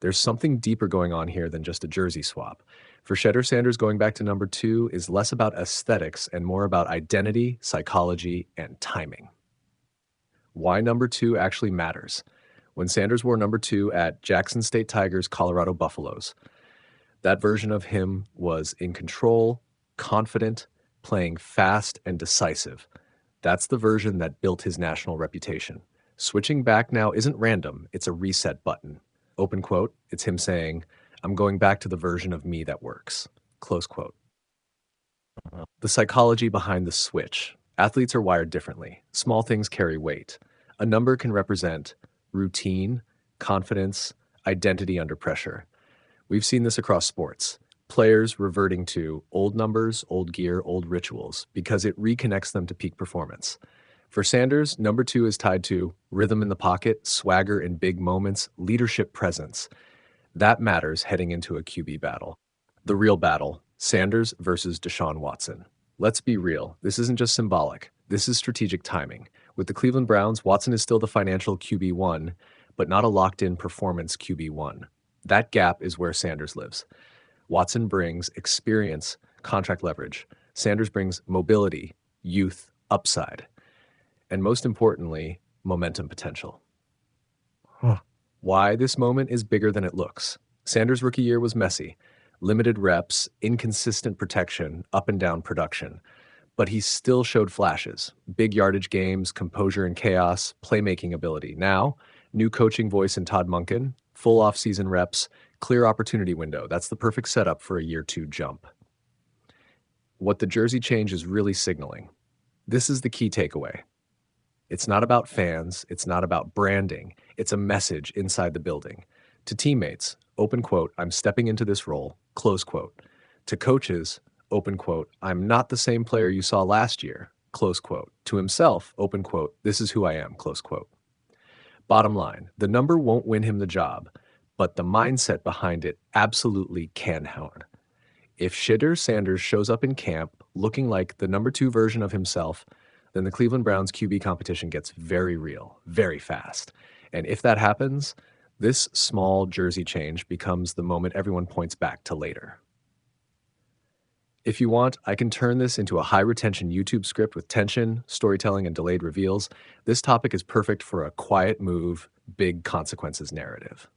There's something deeper going on here than just a jersey swap. For Shedeur Sanders, going back to number two is less about aesthetics and more about identity, psychology, and timing. Why number two actually matters. When Sanders wore number two at Jackson State Tigers, Colorado Buffaloes, that version of him was in control, confident, playing fast and decisive. That's the version that built his national reputation. Switching back now isn't random, it's a reset button. Open quote, it's him saying, I'm going back to the version of me that works. Close quote. The psychology behind the switch. Athletes are wired differently. Small things carry weight. A number can represent routine, confidence, identity under pressure. We've seen this across sports. Players reverting to old numbers, old gear, old rituals because it reconnects them to peak performance. For Sanders, number two is tied to rhythm in the pocket, swagger in big moments, leadership presence. That matters heading into a QB battle. The real battle, Sanders versus Deshaun Watson. Let's be real, this isn't just symbolic. This is strategic timing. With the Cleveland Browns, Watson is still the financial QB1, but not a locked-in performance QB1. That gap is where Sanders lives. Watson brings experience, contract leverage. Sanders brings mobility, youth, upside. And most importantly, momentum potential. Why this moment is bigger than it looks. Sanders' rookie year was messy. Limited reps, inconsistent protection, up and down production. But he still showed flashes. Big yardage games, composure and chaos, playmaking ability. Now, new coaching voice in Todd Monken, full offseason reps, clear opportunity window. That's the perfect setup for a year two jump. What the jersey change is really signaling. This is the key takeaway. It's not about fans. It's not about branding. It's a message inside the building. To teammates, open quote, I'm stepping into this role, close quote. To coaches, open quote, I'm not the same player you saw last year, close quote. To himself, open quote, this is who I am, close quote. Bottom line, the number won't win him the job, but the mindset behind it absolutely can, Howard. If Shedeur Sanders shows up in camp looking like the number two version of himself, then the Cleveland Browns QB competition gets very real, very fast. And if that happens, this small jersey change becomes the moment everyone points back to later. If you want, I can turn this into a high-retention YouTube script with tension, storytelling, and delayed reveals. This topic is perfect for a quiet move, big consequences narrative.